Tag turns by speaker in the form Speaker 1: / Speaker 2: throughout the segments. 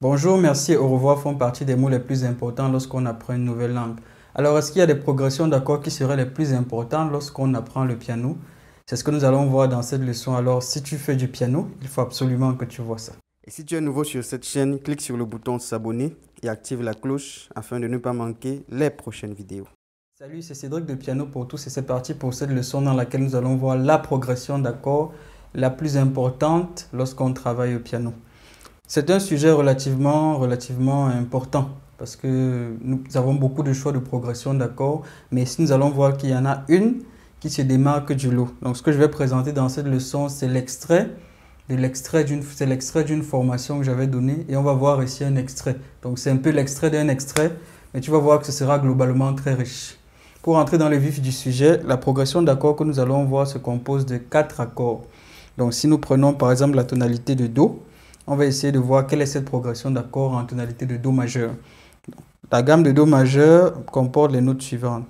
Speaker 1: Bonjour, merci et au revoir font partie des mots les plus importants lorsqu'on apprend une nouvelle langue. Alors, est-ce qu'il y a des progressions d'accords qui seraient les plus importantes lorsqu'on apprend le piano? C'est ce que nous allons voir dans cette leçon. Alors, si tu fais du piano, il faut absolument que tu vois ça.
Speaker 2: Et si tu es nouveau sur cette chaîne, clique sur le bouton s'abonner et active la cloche afin de ne pas manquer les prochaines vidéos.
Speaker 1: Salut, c'est Cédric de Piano pour tous et c'est parti pour cette leçon dans laquelle nous allons voir la progression d'accords la plus importante lorsqu'on travaille au piano. C'est un sujet relativement important parce que nous avons beaucoup de choix de progression d'accords, mais ici nous allons voir qu'il y en a une qui se démarque du lot. Donc ce que je vais présenter dans cette leçon, c'est l'extrait d'une formation que j'avais donnée et on va voir ici un extrait. Donc c'est un peu l'extrait d'un extrait, mais tu vas voir que ce sera globalement très riche. Pour entrer dans le vif du sujet, la progression d'accords que nous allons voir se compose de 4 accords. Donc si nous prenons par exemple la tonalité de Do, on va essayer de voir quelle est cette progression d'accords en tonalité de Do majeur. La gamme de Do majeur comporte les notes suivantes.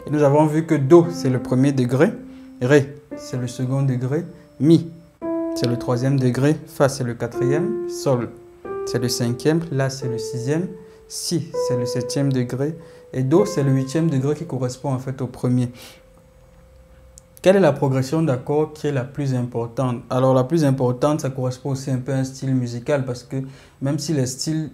Speaker 1: Et nous avons vu que Do, c'est le premier degré, Ré, c'est le second degré, Mi, c'est le troisième degré, Fa, c'est le quatrième, Sol, c'est le cinquième, La, c'est le sixième, Si, c'est le septième degré, et Do, c'est le huitième degré qui correspond en fait au premier. Quelle est la progression d'accords qui est la plus importante? Alors la plus importante, ça correspond aussi un peu à un style musical parce que même si les styles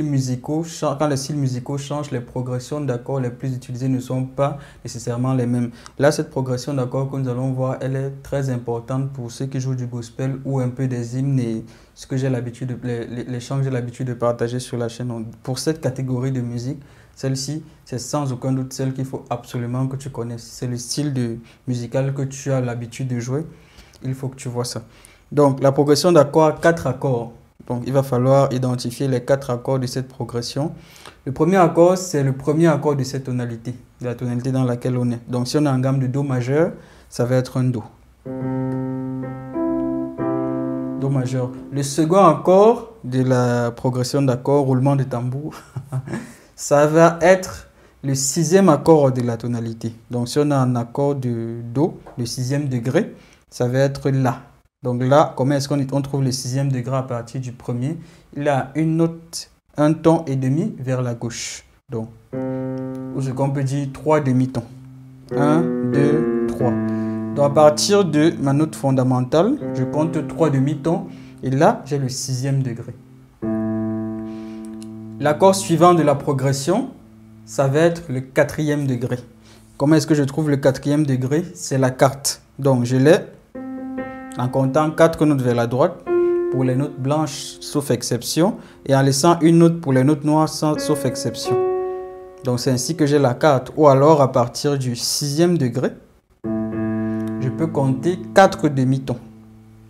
Speaker 1: musicaux, quand les styles musicaux changent, les progressions d'accords les plus utilisées ne sont pas nécessairement les mêmes. Là, cette progression d'accords que nous allons voir, elle est très importante pour ceux qui jouent du gospel ou un peu des hymnes et ce que j'ai l'habitude les chants que j'ai l'habitude de partager sur la chaîne. Donc, pour cette catégorie de musique, celle-ci, c'est sans aucun doute celle qu'il faut absolument que tu connaisses. C'est le style musical que tu as l'habitude de jouer. Il faut que tu vois ça. Donc, la progression d'accords a 4 accords. Donc, il va falloir identifier les 4 accords de cette progression. Le premier accord, c'est le premier accord de cette tonalité, de la tonalité dans laquelle on est. Donc, si on est en gamme de Do majeur, ça va être un Do. Do majeur. Le second accord de la progression d'accords, roulement de tambour, ça va être le sixième accord de la tonalité. Donc, si on a un accord de Do, le sixième degré, ça va être La. Donc là, comment est-ce qu'on trouve le sixième degré à partir du premier? Il a une note, un ton et demi vers la gauche. Donc, ou ce qu'on peut dire 3 demi-tons. 1, 2, 3. Donc, à partir de ma note fondamentale, je compte 3 demi-tons. Et là, j'ai le sixième degré. L'accord suivant de la progression, ça va être le quatrième degré. Comment est-ce que je trouve le quatrième degré? C'est la carte. Donc, je l'ai en comptant 4 notes vers la droite pour les notes blanches sauf exception et en laissant une note pour les notes noires sauf exception. Donc, c'est ainsi que j'ai la carte. Ou alors, à partir du sixième degré, je peux compter 4 demi-tons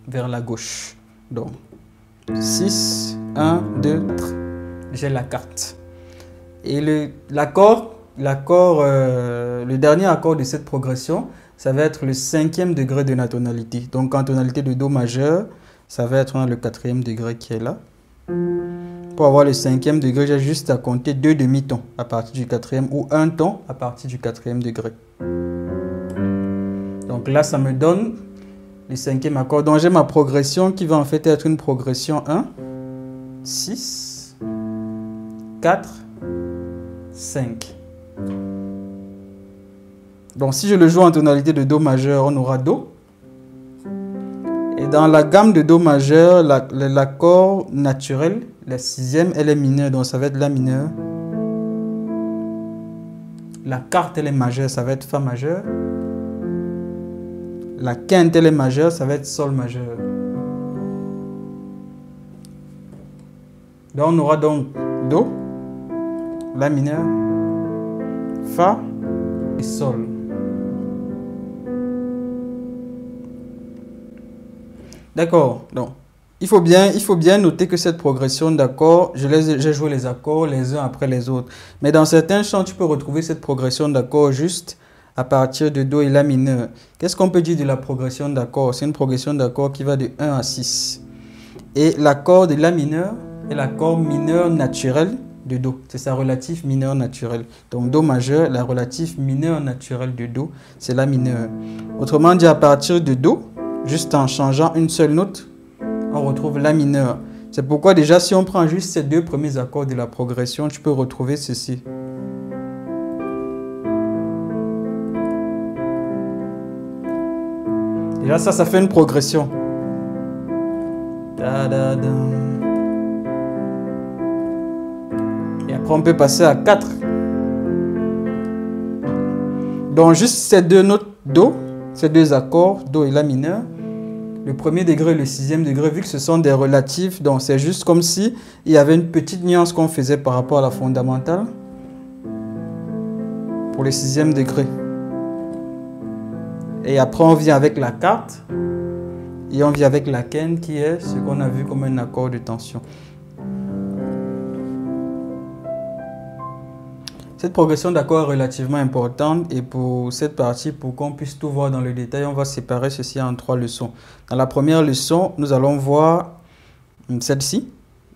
Speaker 1: vers la gauche. Donc, 6, 1, 2, 3. J'ai la carte. Et le dernier accord de cette progression, ça va être le cinquième degré de la tonalité. Donc en tonalité de Do majeur, ça va être le quatrième degré qui est là. Pour avoir le cinquième degré, j'ai juste à compter 2 demi-tons à partir du quatrième ou un ton à partir du quatrième degré. Donc là, ça me donne le cinquième accord. Donc j'ai ma progression qui va en fait être une progression 1, 6, 4, 5. Donc si je le joue en tonalité de Do majeur, on aura Do. Et dans la gamme de Do majeur, l'accord naturel, la sixième, elle est mineure, donc ça va être La mineur. La quarte, elle est majeure, ça va être Fa majeur. La quinte, elle est majeure, ça va être Sol majeur. Donc on aura donc Do, La mineur, Fa et Sol. D'accord, donc il faut bien noter que cette progression d'accords, j'ai joué les accords les uns après les autres. Mais dans certains chants, tu peux retrouver cette progression d'accords juste à partir de Do et La mineur. Qu'est-ce qu'on peut dire de la progression d'accords? C'est une progression d'accords qui va de 1 à 6. Et l'accord de La mineur est l'accord mineur naturel de Do. C'est sa relative mineure naturelle. Donc Do majeur, la relative mineure naturelle de Do, c'est la mineure. Autrement dit, à partir de Do, juste en changeant une seule note, on retrouve la mineure. C'est pourquoi déjà, si on prend juste ces deux premiers accords de la progression, tu peux retrouver ceci. Déjà, ça fait une progression. Da, da, da. Et après, on peut passer à 4. Donc, juste ces deux notes Do, ces deux accords, Do et La mineur, le premier degré et le sixième degré, vu que ce sont des relatifs, donc c'est juste comme si il y avait une petite nuance qu'on faisait par rapport à la fondamentale pour le sixième degré. Et après, on vient avec la quarte et on vient avec la quinte qui est ce qu'on a vu comme un accord de tension. Cette progression d'accords est relativement importante et pour cette partie, pour qu'on puisse tout voir dans le détail, on va séparer ceci en 3 leçons. Dans la première leçon, nous allons voir celle-ci.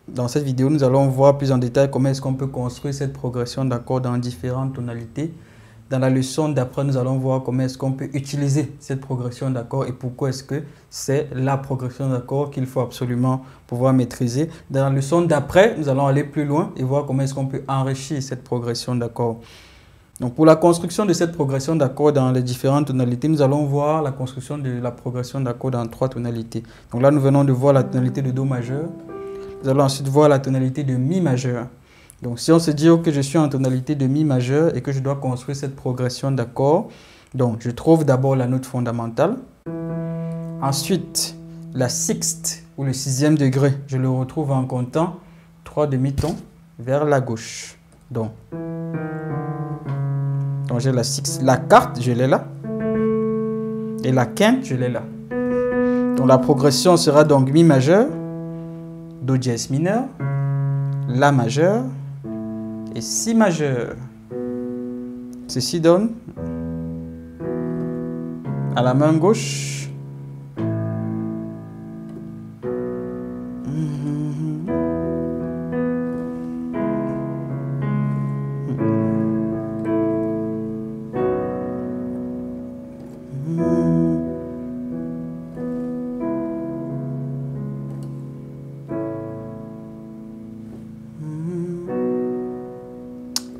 Speaker 1: Dans cette vidéo, nous allons voir plus en détail comment est-ce qu'on peut construire cette progression d'accords dans différentes tonalités. Dans la leçon d'après, nous allons voir comment est-ce qu'on peut utiliser cette progression d'accords et pourquoi est-ce que c'est la progression d'accords qu'il faut absolument pouvoir maîtriser. Dans la leçon d'après, nous allons aller plus loin et voir comment est-ce qu'on peut enrichir cette progression d'accords. Donc pour la construction de cette progression d'accords dans les différentes tonalités, nous allons voir la construction de la progression d'accords dans 3 tonalités. Donc là, nous venons de voir la tonalité de Do majeur. Nous allons ensuite voir la tonalité de Mi majeur. Donc, si on se dit que je suis en tonalité de Mi majeur et que je dois construire cette progression d'accords, donc je trouve d'abord la note fondamentale. Ensuite, la sixte ou le sixième degré, je le retrouve en comptant 3 demi-tons vers la gauche. Donc j'ai la sixte, la quarte, je l'ai là. Et la quinte, je l'ai là. Donc la progression sera donc Mi majeur, Do dièse mineur, La majeur et Si majeur. Ceci donne à la main gauche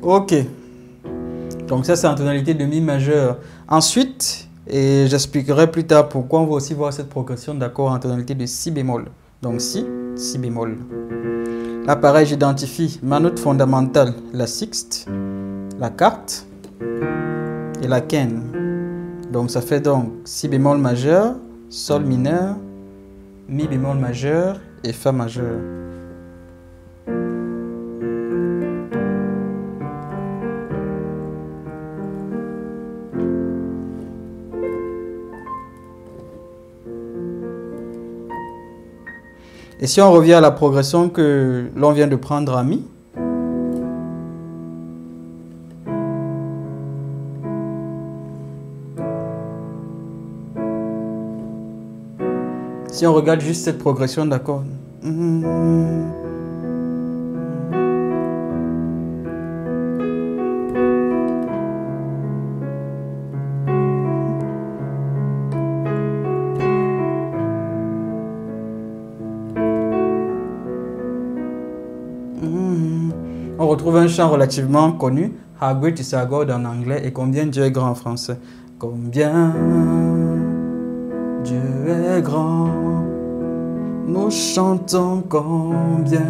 Speaker 1: Ok, donc ça c'est en tonalité de Mi majeur. Ensuite, et j'expliquerai plus tard pourquoi on va aussi voir cette progression d'accords en tonalité de Si bémol. Donc Si, Si bémol. Là pareil, j'identifie ma note fondamentale, la sixte, la quarte et la quinte. Donc ça fait donc Si bémol majeur, Sol mineur, Mi bémol majeur et Fa majeur. Et si on revient à la progression que l'on vient de prendre à Mi, si on regarde juste cette progression d'accords, on retrouve un chant relativement connu, How Great is Our God en anglais et Combien Dieu est grand en français. Combien Dieu est grand, nous chantons combien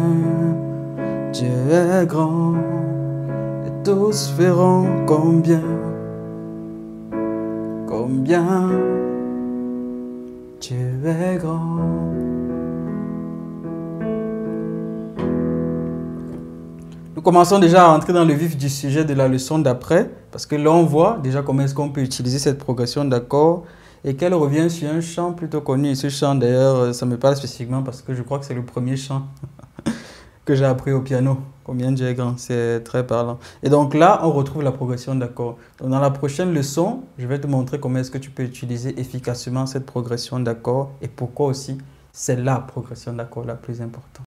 Speaker 1: Dieu est grand, et tous verront combien Dieu est grand. Nous commençons déjà à entrer dans le vif du sujet de la leçon d'après, parce que là on voit déjà comment est-ce qu'on peut utiliser cette progression d'accords et qu'elle revient sur un chant plutôt connu. Et ce chant d'ailleurs, ça me parle spécifiquement parce que je crois que c'est le premier chant que j'ai appris au piano. Combien Dieu est grand, c'est très parlant. Et donc là, on retrouve la progression d'accords. Donc dans la prochaine leçon, je vais te montrer comment est-ce que tu peux utiliser efficacement cette progression d'accords et pourquoi aussi c'est la progression d'accords la plus importante.